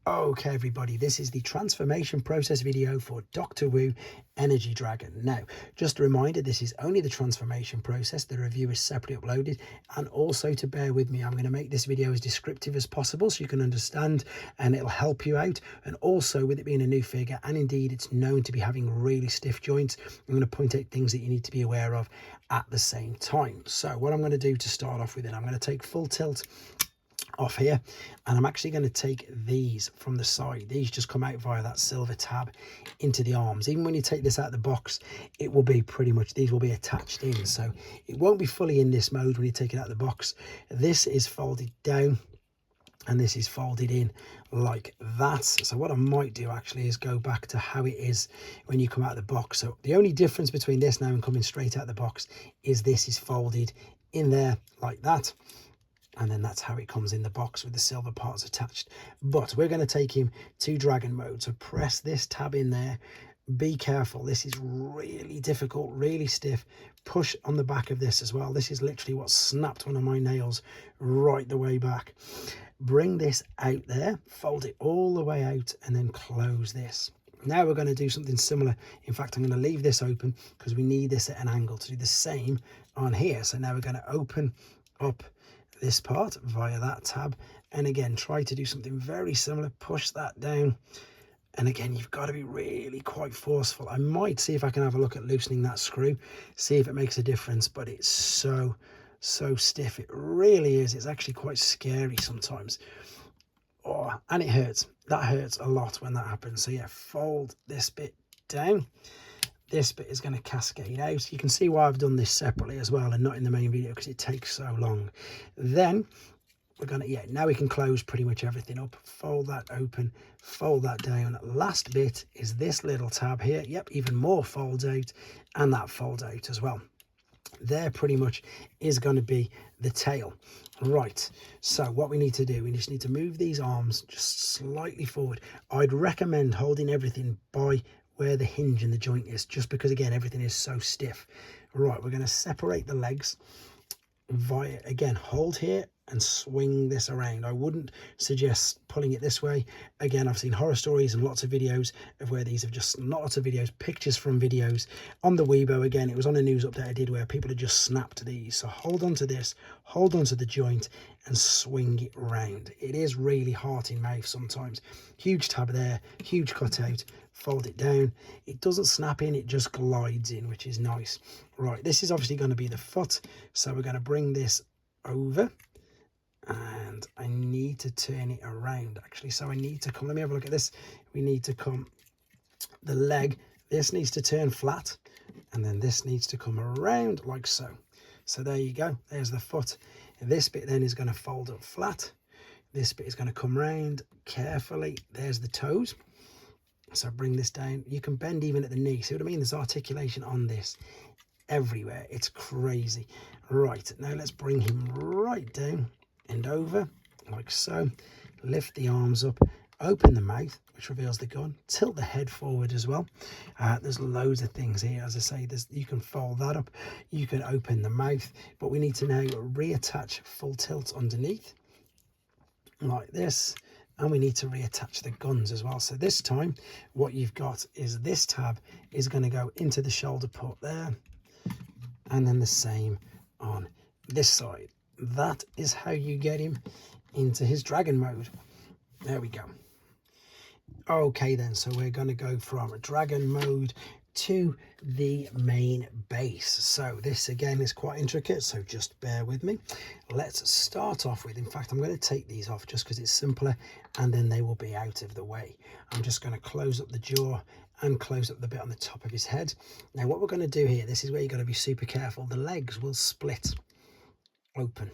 Okay, everybody, this is the transformation process video for Doctor Wu Energy Dragon. Now, just a reminder, this is only the transformation process. The review is separately uploaded, and also to bear with me, I'm going to make this video as descriptive as possible so you can understand and it'll help you out. And also, with it being a new figure, and indeed it's known to be having really stiff joints, I'm going to point out things that you need to be aware of at the same time. So what I'm going to do to start off with it, I'm going to take full tilt off here, and I'm actually going to take these from the side. These just come out via that silver tab into the arms. Even when you take this out of the box, it will be pretty much, these will be attached in, so it won't be fully in this mode when you take it out of the box. This is folded down and this is folded in like that. So what I might do actually is go back to how it is when you come out of the box. So the only difference between this now and coming straight out of the box is this is folded in there like that, and then that's how it comes in the box with the silver parts attached. But we're going to take him to dragon mode, so press this tab in there. Be careful, this is really difficult, really stiff. Push on the back of this as well. This is literally what snapped one of my nails right the way back. Bring this out there, fold it all the way out, and then close this. Now we're going to do something similar. In fact, I'm going to leave this open because we need this at an angle to do the same on here. So now we're going to open up this part via that tab, and again try to do something very similar. Push that down, and again you've got to be really quite forceful. I might see if I can have a look at loosening that screw, see if it makes a difference, but it's so stiff. It really is. It's actually quite scary sometimes. Oh, and it hurts. That hurts a lot when that happens. So yeah, fold this bit down. This bit is going to cascade out. You can see why I've done this separately as well and not in the main video, because it takes so long. Then we're going to, yeah, now we can close pretty much everything up. Fold that open, fold that down. Last bit is this little tab here. Yep, even more folds out, and that folds out as well. There pretty much is going to be the tail. Right, so what we need to do, we just need to move these arms just slightly forward. I'd recommend holding everything by where the hinge and the joint is, just because again everything is so stiff. Right, we're going to separate the legs via, again, hold here and swing this around. I wouldn't suggest pulling it this way. Again, I've seen horror stories and lots of videos of where these have just, not lots of videos, pictures from videos on the Weibo. Again, it was on a news update I did where people had just snapped these. So hold on to this, hold on to the joint and swing it round. It is really heart in mouth sometimes. Huge tab there, huge cutout. Fold it down. It doesn't snap in, it just glides in, which is nice. Right, this is obviously going to be the foot, so we're going to bring this over, and I need to turn it around actually. So I need to come, let me have a look at this. We need to come, the leg, this needs to turn flat, and then this needs to come around like so. So there you go, there's the foot. This bit then is going to fold up flat. This bit is going to come round carefully. There's the toes. So bring this down. You can bend even at the knee. See what I mean? There's articulation on this everywhere. It's crazy. Right, now let's bring him right down and over like so. Lift the arms up, open the mouth, which reveals the gun. Tilt the head forward as well. There's loads of things here. As I say, you can fold that up. You can open the mouth, but we need to now reattach full tilt underneath like this. And we need to reattach the guns as well. So this time what you've got is this tab is going to go into the shoulder port there, and then the same on this side. That is how you get him into his dragon mode. There we go. Okay then, so we're going to go from dragon mode to the main base. So this again is quite intricate, so just bear with me. Let's start off with, in fact I'm going to take these off just because it's simpler, and then they will be out of the way. I'm just going to close up the jaw and close up the bit on the top of his head. Now what we're going to do here, this is where you've got to be super careful. The legs will split open.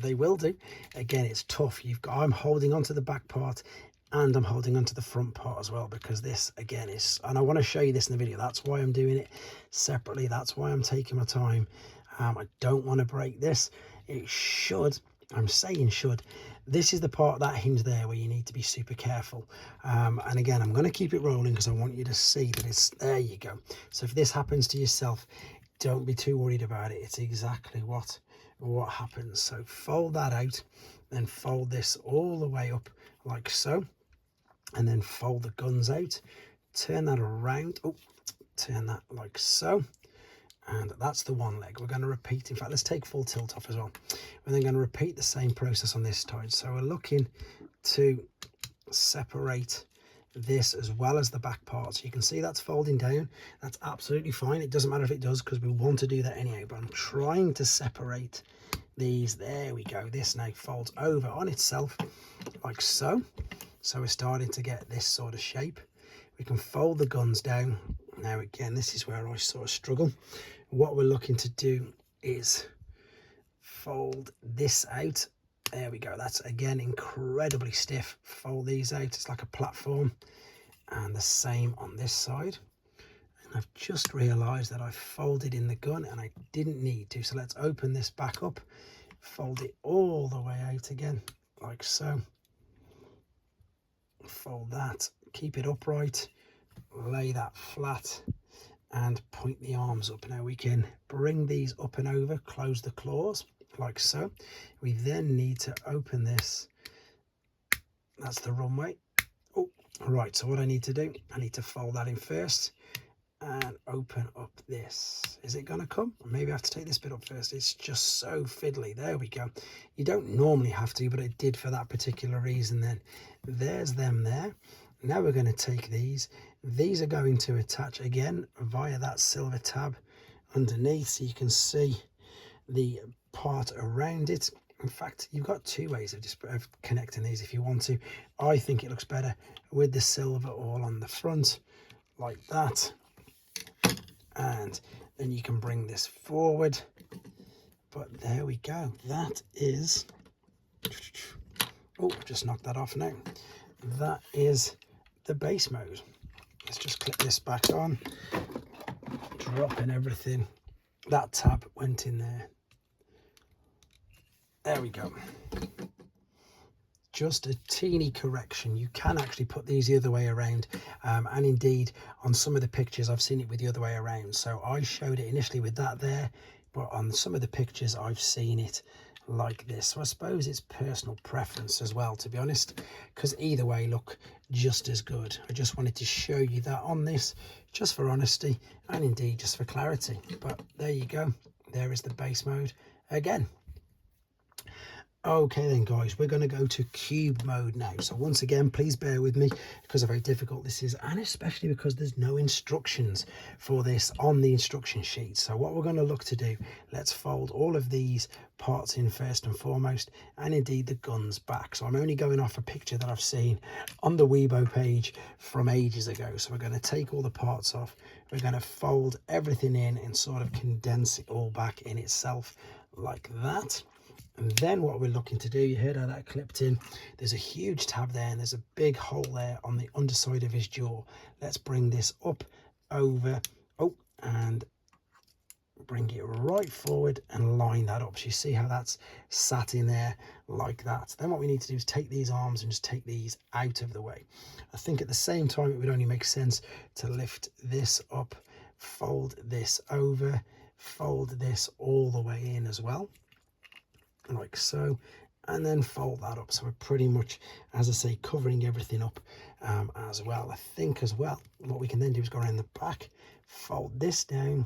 They will do. Again, it's tough. I'm holding onto the back part, and I'm holding onto the front part as well, because this again is, and I want to show you this in the video. That's why I'm doing it separately. That's why I'm taking my time. I don't want to break this. It should, I'm saying should, this is the part of that hinge there where you need to be super careful. And again, I'm going to keep it rolling because I want you to see that it's, there you go. So if this happens to yourself, don't be too worried about it. It's exactly what what happens. So fold that out, then fold this all the way up like so, and then fold the guns out, turn that around, oh, turn that like so, and that's the one leg. We're going to repeat, in fact let's take full tilt off as well. We're then going to repeat the same process on this side. So we're looking to separate this as well as the back part. So you can see that's folding down. That's absolutely fine. It doesn't matter if it does, because we want to do that anyway, but I'm trying to separate these. There we go. This now folds over on itself like so. So we're starting to get this sort of shape. We can fold the guns down. Now again, this is where I sort of struggle. What we're looking to do is fold this out. There we go. That's again incredibly stiff. Fold these out. It's like a platform. And the same on this side. And I've just realized that I folded in the gun and I didn't need to. So let's open this back up, fold it all the way out again like so. Fold that, keep it upright, lay that flat, and point the arms up. Now we can bring these up and over, close the claws like so. We then need to open this. That's the runway. Oh, right, so what I need to do, I need to fold that in first and open up this. Is it going to come? Maybe I have to take this bit up first. It's just so fiddly. There we go. You don't normally have to, but it did for that particular reason then. There's them there. Now we're going to take these. These are going to attach again via that silver tab underneath, so you can see the part around it. In fact, you've got two ways of connecting these if you want to. I think it looks better with the silver all on the front like that. And then you can bring this forward. But there we go. That is, oh, just knocked that off now. That is the base mode. Let's just click this back on, dropping everything. That tab went in there. There we go. Just a teeny correction. You can actually put these the other way around. And indeed, on some of the pictures, I've seen it with the other way around. So I showed it initially with that there, but on some of the pictures, I've seen it like this. So I suppose it's personal preference as well, to be honest, because either way look just as good. I just wanted to show you that on this, just for honesty and indeed just for clarity. But there you go. There is the base mode again. Okay then guys, we're going to go to cube mode now. So once again, please bear with me because of how difficult this is, and especially because there's no instructions for this on the instruction sheet. So what we're going to look to do, let's fold all of these parts in first and foremost, and indeed the guns back. So I'm only going off a picture that I've seen on the Weibo page from ages ago. So we're going to take all the parts off. We're going to fold everything in and sort of condense it all back in itself like that. And then what we're looking to do, you heard how that clipped in. There's a huge tab there and there's a big hole there on the underside of his jaw. Let's bring this up, over, oh, and bring it right forward and line that up. So you see how that's sat in there like that. Then what we need to do is take these arms and just take these out of the way. I think at the same time it would only make sense to lift this up, fold this over, fold this all the way in as well, like so, and then fold that up. So we're pretty much, as I say, covering everything up as well. I think as well what we can then do is go around the back, fold this down,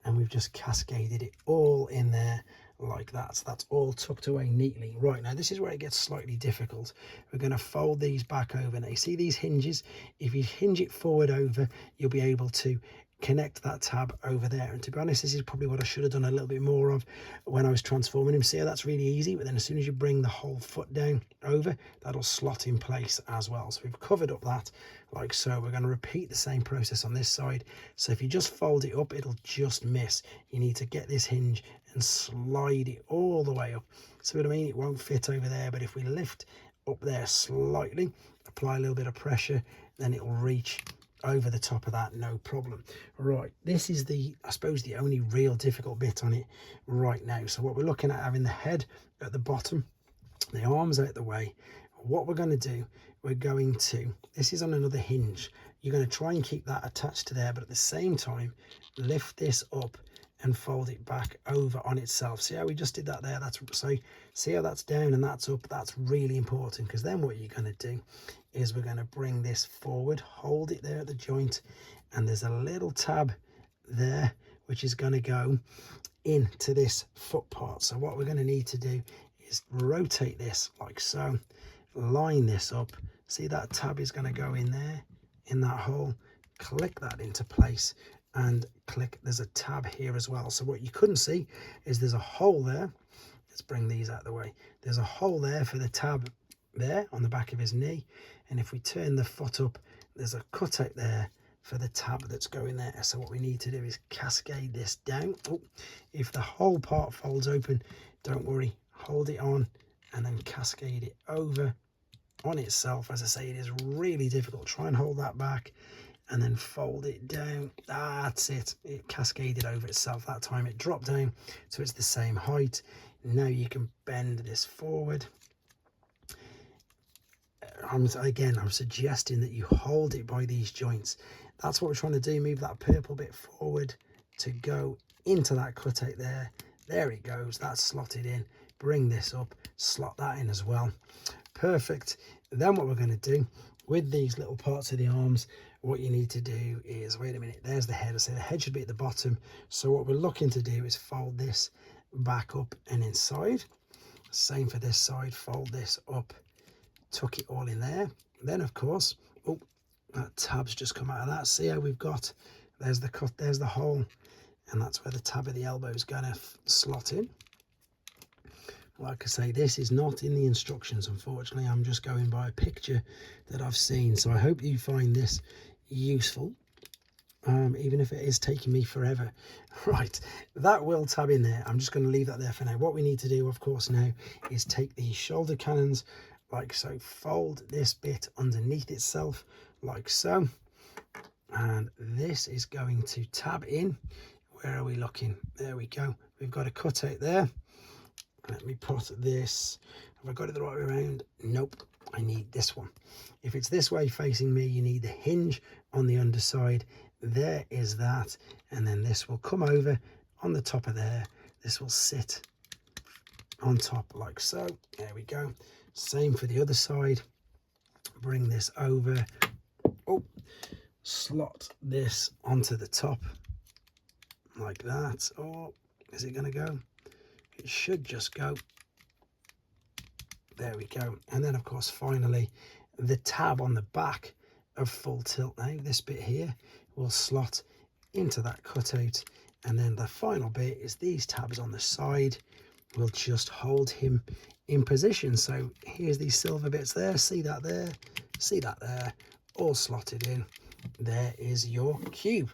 and we've just cascaded it all in there like that. So that's all tucked away neatly. Right, now this is where it gets slightly difficult. We're going to fold these back over. Now you see these hinges, if you hinge it forward over, you'll be able to connect that tab over there. And to be honest, this is probably what I should have done a little bit more of when I was transforming him. See how that's really easy, but then as soon as you bring the whole foot down over, that'll slot in place as well. So we've covered up that like so. We're going to repeat the same process on this side. So if you just fold it up, it'll just miss. You need to get this hinge and slide it all the way up. See what I mean? It won't fit over there, but if we lift up there slightly, apply a little bit of pressure, then it will reach over the top of that, no problem. Right, this is the, I suppose, the only real difficult bit on it right now. So what we're looking at, having the head at the bottom, the arms out the way. What we're going to do, we're going to, this is on another hinge, you're going to try and keep that attached to there, but at the same time lift this up and fold it back over on itself. See how we just did that there? That's so, see how that's down and that's up? That's really important, because then what you're going to do is we're going to bring this forward, hold it there at the joint, and there's a little tab there which is going to go into this foot part. So what we're going to need to do is rotate this like so, line this up. See, that tab is going to go in there in that hole. Click that into place and click, there's a tab here as well. So what you couldn't see is there's a hole there. Let's bring these out of the way. There's a hole there for the tab there on the back of his knee, and if we turn the foot up, there's a cutout there for the tab that's going there. So what we need to do is cascade this down. Oh, if the whole part folds open, don't worry, hold it on and then cascade it over on itself. As I say, it is really difficult. Try and hold that back and then fold it down. That's it. It cascaded over itself that time. It dropped down so it's the same height. Now you can bend this forward. I'm suggesting that you hold it by these joints. That's what we're trying to do. Move that purple bit forward to go into that cutout there. There it goes. That's slotted in. Bring this up, slot that in as well. Perfect. Then what we're going to do with these little parts of the arms, what you need to do is, wait a minute, there's the head. I say the head should be at the bottom. So what we're looking to do is fold this back up and inside. Same for this side. Fold this up, tuck it all in there. Then of course, oh, that tab's just come out of that. See how we've got, there's the cut, there's the hole, and that's where the tab of the elbow is going to slot in. Like I say, this is not in the instructions, unfortunately. I'm just going by a picture that I've seen. So I hope you find this useful, even if it is taking me forever. Right, that will tab in there. I'm just going to leave that there for now. What we need to do, of course, now is take these shoulder cannons like so, fold this bit underneath itself like so, and this is going to tab in. Where are we looking? There we go. We've got a cutout there. Let me put this, have I got it the right way around? Nope, I need this one. If it's this way facing me, you need the hinge on the underside. There is that, and then this will come over on the top of there. This will sit on top like so. There we go. Same for the other side. Bring this over. Oh, slot this onto the top like that. Oh, is it going to go? It should just go. There we go. And then of course, finally, the tab on the back of full tilt now, this bit here will slot into that cutout, and then the final bit is these tabs on the side will just hold him in position. So here's these silver bits there, see that there, see that there, all slotted in. There is your cube.